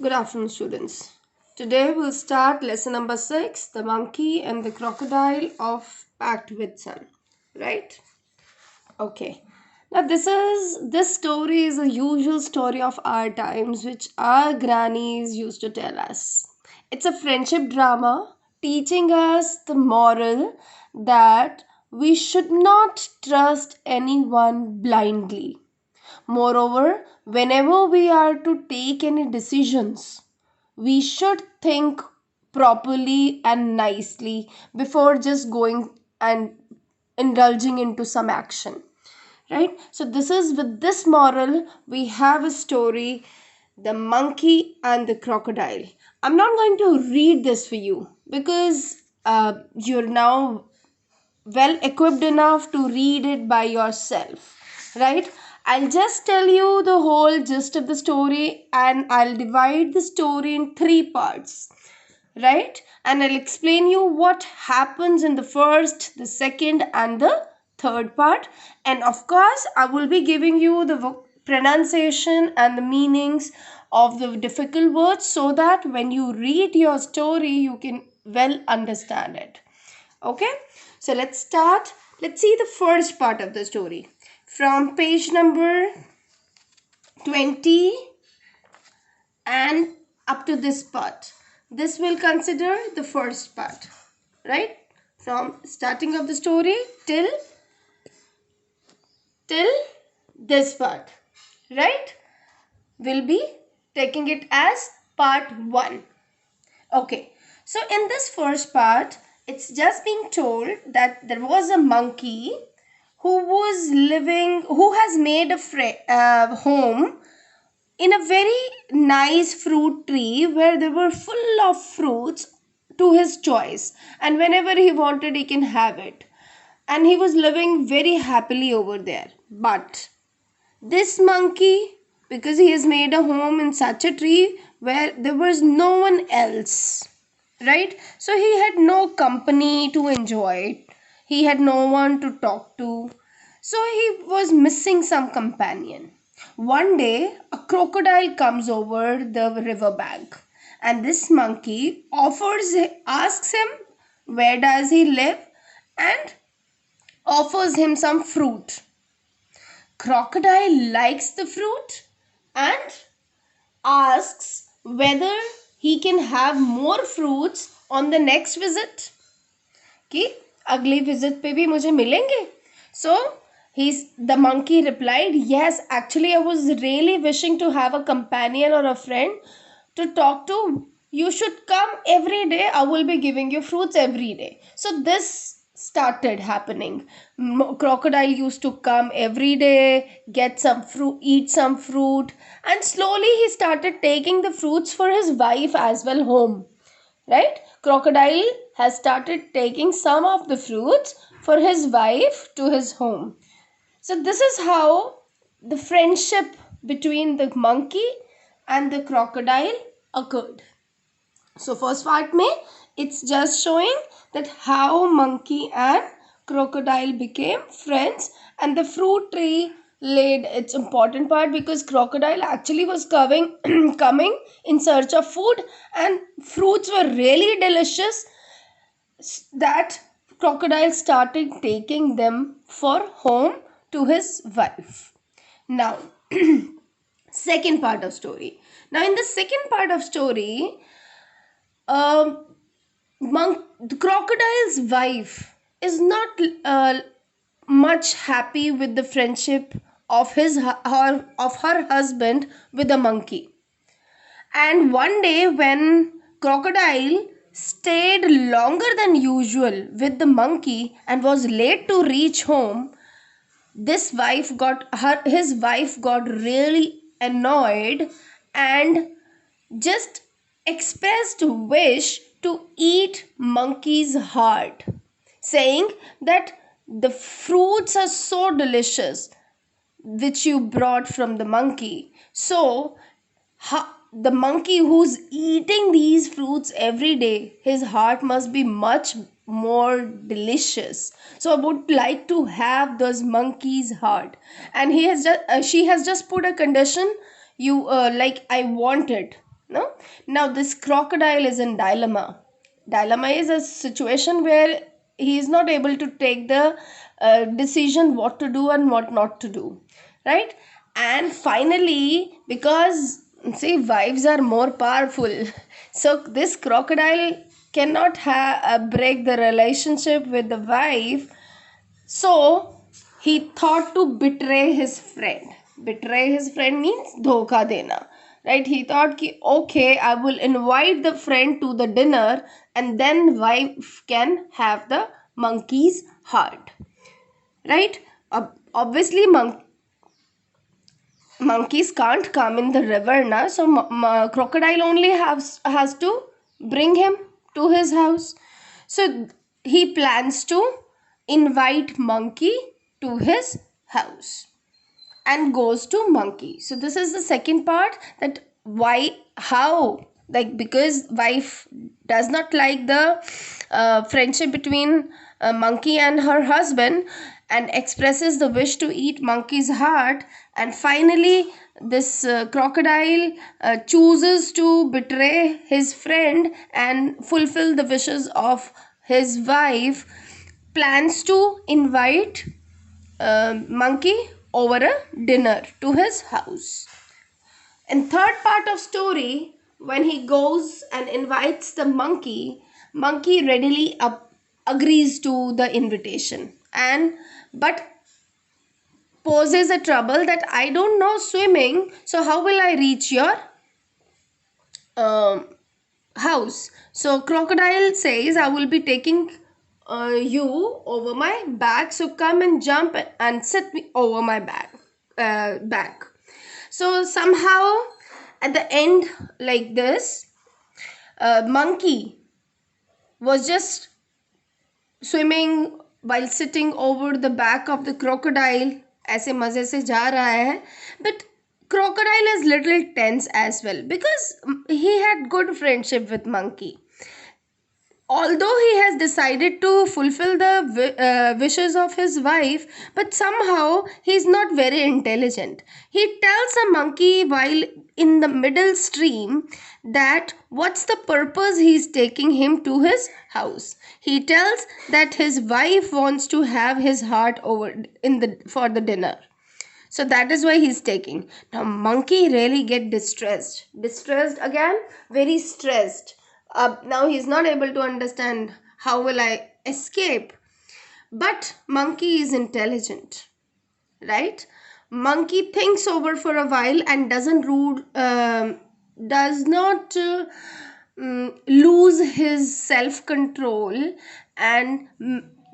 Good afternoon, students. Today we'll start lesson number 6, The Monkey and the Crocodile of Packed with Sun. Right? Okay. Now this story is a usual story of our times which our grannies used to tell us. It's a friendship drama teaching us the moral that we should not trust anyone blindly. Moreover, whenever we are to take any decisions, we should think properly and nicely before just going and indulging into some action, right? So this is with this moral we have a story, The Monkey and the Crocodile. I'm not going to read this for you because you're now well equipped enough to read it by yourself, right? I'll just tell you the whole gist of the story and I'll divide the story in three parts, right? And I'll explain you what happens in the first, the second, and the third part. And of course, I will be giving you the pronunciation and the meanings of the difficult words so that when you read your story, you can well understand it. Okay, so let's start. Let's see the first part of the story from page number 20 and up to this part. This will consider the first part, right? From starting of the story till this part, right? We'll be taking it as part 1. Okay, so in this first part, it's just being told that there was a monkey who has made a home in a very nice fruit tree where there were full of fruits to his choice, and whenever he wanted, he can have it. And he was living very happily over there. But this monkey, because he has made a home in such a tree where there was no one else, right? So he had no company to enjoy it. He had no one to talk to. So he was missing some companion. One day, a crocodile comes over the riverbank, and this monkey asks him where does he live, and offers him some fruit. Crocodile likes the fruit and asks whether he can have more fruits on the next visit. कि अगली visit पे भी मुझे मिलेंगे. So the monkey replied, yes, actually I was really wishing to have a companion or a friend to talk to. You should come every day. I will be giving you fruits every day. So this started happening. Crocodile used to come every day, get some fruit, eat some fruit, and slowly he started taking the fruits for his wife as well home, right? Crocodile has started taking some of the fruits for his wife to his home. So this is how the friendship between the monkey and the crocodile occurred. So first part mein it's just showing that how monkey and crocodile became friends, and the fruit tree laid its important part because crocodile actually was coming coming in search of food, and fruits were really delicious that crocodile started taking them for home to his wife. Now second part of story. Now in the second part of story, um, the crocodile's wife is not much happy with the friendship of her husband with the monkey. And one day when crocodile stayed longer than usual with the monkey and was late to reach home, his wife got really annoyed and just expressed wish to eat monkey's heart, saying that the fruits are so delicious which you brought from the monkey. So the monkey who's eating these fruits every day, his heart must be much more delicious. So I would like to have those monkey's heart. And she has just put a condition, you like I want it. No? Now this crocodile is in dilemma. Dilemma is a situation where he is not able to take the decision what to do and what not to do, right? And finally, because see, wives are more powerful, so this crocodile cannot break the relationship with the wife, so he thought to betray his friend. Betray his friend means धोखा देना. Right? He thought कि okay, I will invite the friend to the dinner and then wife can have the monkey's heart. Right? Obviously, monkeys can't come in the river now, so crocodile only has to bring him to his house. So he plans to invite monkey to his house and goes to monkey. So this is the second part, that why, how, like because wife does not like the friendship between monkey and her husband and expresses the wish to eat monkey's heart, and finally this crocodile chooses to betray his friend and fulfill the wishes of his wife, plans to invite monkey over a dinner to his house. In third part of story, when he goes and invites the monkey, monkey readily agrees to the invitation, and but poses a trouble that I don't know swimming, so how will I reach your um, house? So crocodile says, I will be taking you over my back, so come and jump and sit me over my back. So somehow at the end, like this, monkey was just swimming while sitting over the back of the crocodile, ऐसे मजे से जा रहा है, but crocodile is little tense as well because he had good friendship with monkey. Although he has decided to fulfill the wishes of his wife, but somehow he is not very intelligent. He tells a monkey while in the middle stream that what's the purpose he is taking him to his house. He tells that his wife wants to have his heart over in the for the dinner, so that is why he's taking. Now monkey really get distressed again, very stressed. Now he's not able to understand how will I escape. But monkey is intelligent, right? Monkey thinks over for a while and does not lose his self control, and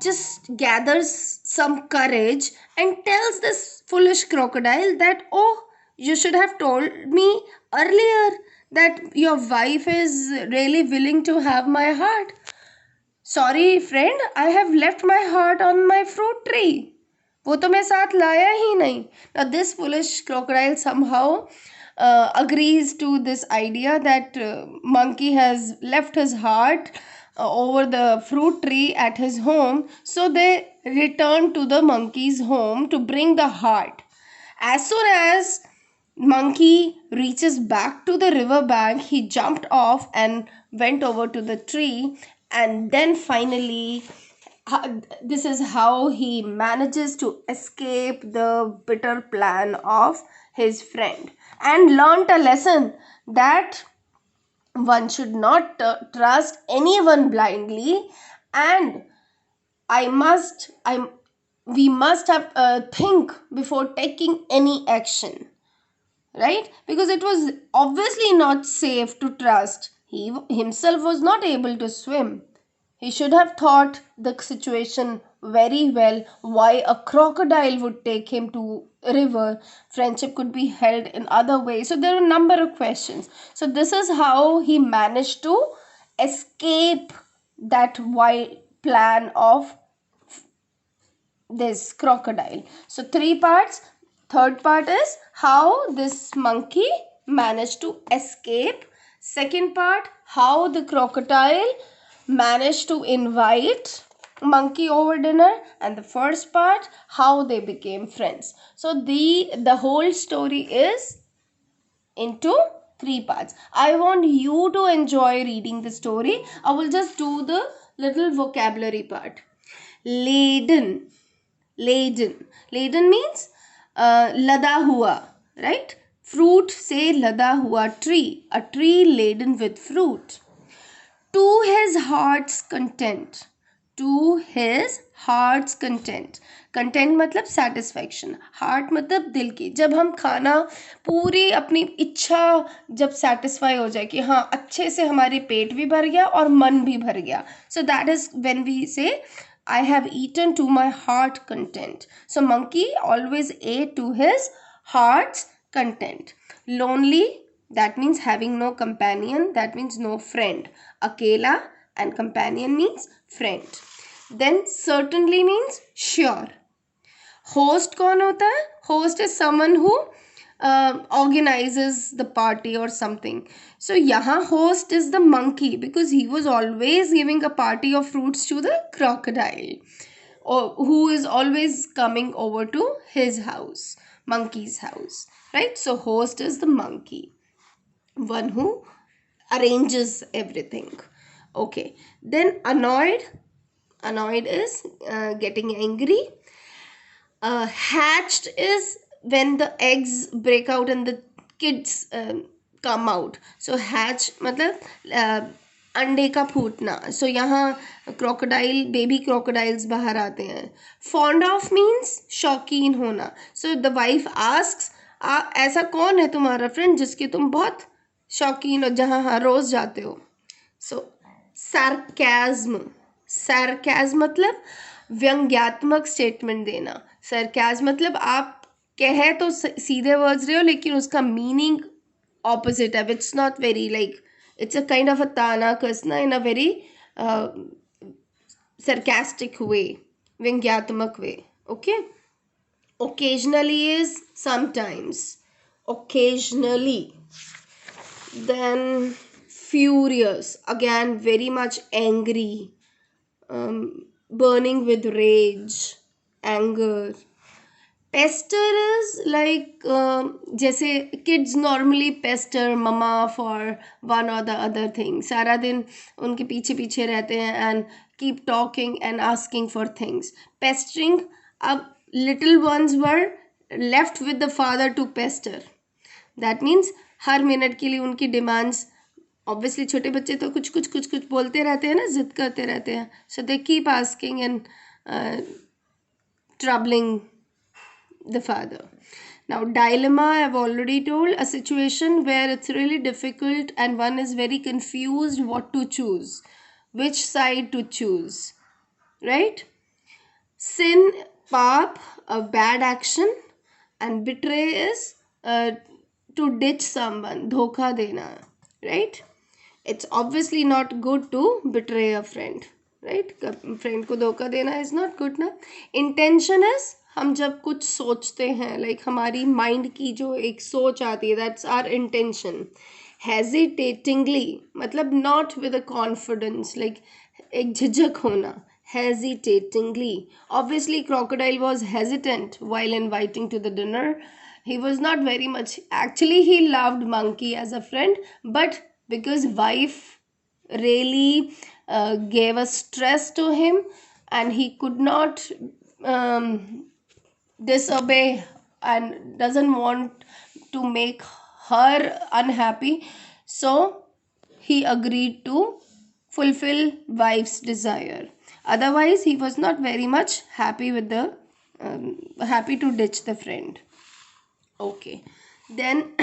just gathers some courage and tells this foolish crocodile that, oh, you should have told me earlier that your wife is really willing to have my heart. Sorry friend, I have left my heart on my fruit tree. वो तो मैं साथ लाया ही नहीं. Now this foolish crocodile somehow agrees to this idea that monkey has left his heart over the fruit tree at his home. So they return to the monkey's home to bring the heart. As soon as monkey reaches back to the river bank, he jumped off and went over to the tree, and then finally this is how he manages to escape the bitter plan of his friend and learnt a lesson that one should not trust anyone blindly, and we must have think before taking any action, right? Because it was obviously not safe to trust. He himself was not able to swim. He should have thought the situation very well, why a crocodile would take him to a river. Friendship could be held in other ways. So there are a number of questions. So this is how he managed to escape that wild plan of this crocodile. So three parts. Third part is how this monkey managed to escape. Second part, how the crocodile managed to invite monkey over dinner, and the first part, how they became friends. So the whole story is into three parts. I want you to enjoy reading the story. I will just do the little vocabulary part. Laden. Laden means lada hua, right? Fruit, say lada hua tree. A tree laden with fruit. To his heart's content. To his heart's content. Content मतलब satisfaction, heart मतलब दिल की. जब हम खाना पूरी अपनी इच्छा जब सेटिस्फाई हो जाए कि हाँ अच्छे से हमारे पेट भी भर गया और मन भी भर गया, so that is when we say I have eaten to my heart content. So monkey always ate to his heart's content. Lonely, that means having no companion, that means no friend. Akela and companion means friend. Then certainly means sure. Host कौन होता है? Host is someone who organizes the party or something. So यहाँ host is the monkey because he was always giving a party of fruits to the crocodile, or who is always coming over to his house, monkey's house, right? So host is the monkey, one who arranges everything. Okay, then annoyed is getting angry. Hatched is when the eggs break out and the kids come out. So hatch मतलब अंडे का फूटना. So यहाँ crocodile, baby crocodiles बाहर आते हैं. Fond of means शौकीन होना. So the wife asks, ऐसा कौन है तुम्हारा फ्रेंड जिसके तुम बहुत शौकीन हो, जहाँ हर रोज जाते हो. So sarcasm मतलब व्यंग्यात्मक स्टेटमेंट देना. सरकाज मतलब आप कहे तो सीधे वर्ड्स रहे हो लेकिन उसका मीनिंग ऑपोजिट है. It's not very like, it's a kind of a ताना कसना in a very sarcastic way, व्यंग्यात्मक way. Okay. occasionally is sometimes, occasionally. Then furious, again very much angry, burning with rage, anger. Pester is like जैसे kids normally pester mama for one or the other thing. सारा दिन उनके पीछे पीछे रहते हैं and keep talking and asking for things. Pestering, अब little ones were left with the father to pester. That means her minute के लिए उनकी demands, ऑब्वियसली छोटे बच्चे तो कुछ कुछ कुछ कुछ बोलते रहते हैं ना, जिद करते रहते हैं. So they keep asking and troubling the father. Now dilemma, I've already told, a situation where it's really difficult and one is very confused what to choose, which side to choose, right? Sin, paap, a bad action, and betray is to ditch someone, धोखा देना, right? It's obviously not good to betray a friend, right? Friend को धोखा देना is not good ना. Intention is हम जब कुछ सोचते हैं, like हमारी माइंड की जो एक सोच आती है, that's our intention. Hesitatingly मतलब not with a confidence, like एक झिझक होना. Hesitatingly, obviously crocodile was hesitant while inviting to the dinner. He was not very much, actually he loved monkey as a friend, but because wife really gave a stress to him and he could not disobey and doesn't want to make her unhappy, so he agreed to fulfill wife's desire. Otherwise he was not very much happy with the happy to ditch the friend. Okay. Then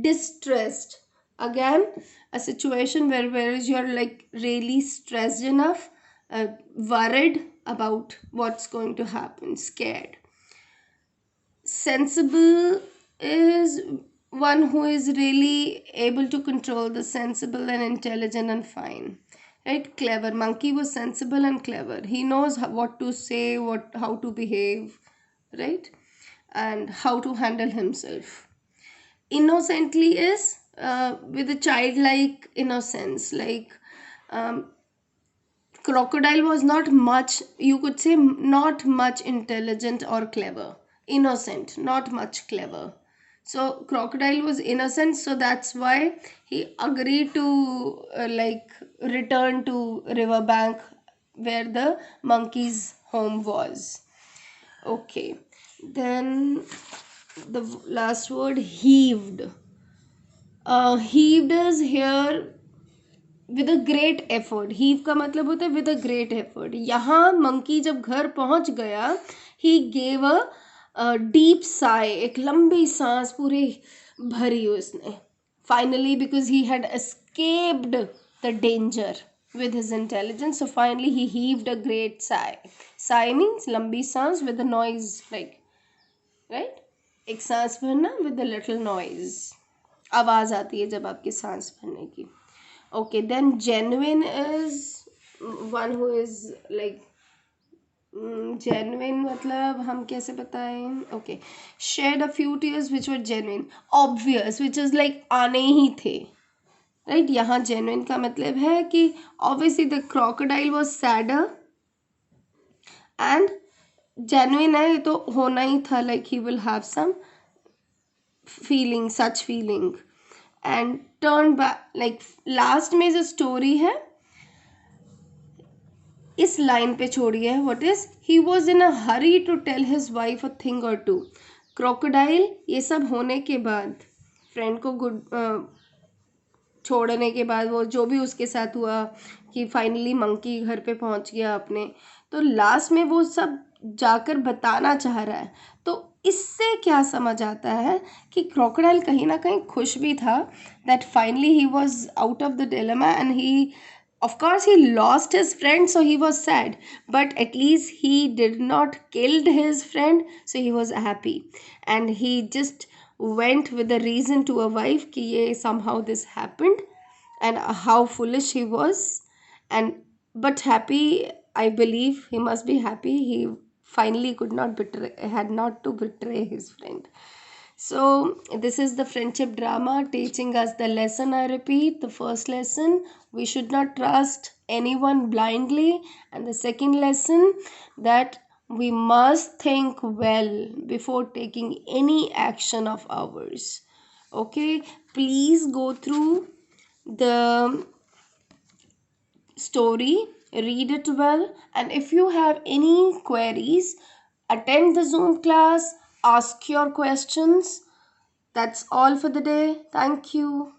distressed, again a situation where you're like really stressed enough, worried about what's going to happen, scared. Sensible is one who is really able to control the sensible and intelligent and fine, right? Clever, monkey was sensible and clever. He knows what to say, how to behave, right? And how to handle himself. Innocently is with a childlike innocence, like crocodile was not much, you could say not much intelligent or clever. Innocent, not much clever. So crocodile was innocent, so that's why he agreed to like return to riverbank where the monkey's home was. Okay, then the last word, heaved. Heaved is here with a great effort. Heave का मतलब होता है with a great effort. यहाँ monkey जब घर पहुंच गया, he gave a deep Sai, एक लंबी सांस पूरी भरी उसने. Finally because he had escaped the danger with his intelligence, so finally he heaved a great sigh. Sigh means लंबी सांस with a noise, like, right? एक सांस भरना with a little noise. आवाज आती है जब आपकी सांस भरने की. Okay, then genuine is one who is like genuine मतलब हम कैसे बताएं. Okay, shed a few tears which were genuine. Obvious, which is like आने ही थे, right? यहाँ genuine का मतलब है कि obviously the crocodile was sadder, and genuine है ये तो होना ही था, like he will have some feeling, such feeling. And turn back, like last में जो स्टोरी है इस लाइन पे छोड़िए. What is, he was in a hurry to tell his wife a thing or two. Crocodile ये सब होने के बाद, फ्रेंड को गुड छोड़ने के बाद, वो जो भी उसके साथ हुआ कि फाइनली मंकी घर पे पहुंच गया अपने, तो लास्ट में वो सब जाकर बताना चाह रहा है. तो इससे क्या समझ आता है कि क्रोकोडाइल कहीं ना कहीं खुश भी था that finally he was out of the dilemma, and he, of course, he lost his friend, so he was sad, but at least he did not killed his friend, so he was happy. And he just went with the reason to a wife कि ये somehow this happened, and how foolish he was. And but happy, I believe he must be happy, he finally could not betray, had not to betray his friend. So, this is the friendship drama teaching us the lesson. I repeat, the first lesson, we should not trust anyone blindly, and the second lesson, that we must think well before taking any action of ours. Okay, please go through the story, read it well, and if you have any queries, attend the Zoom class, ask your questions. That's all for the day. Thank you.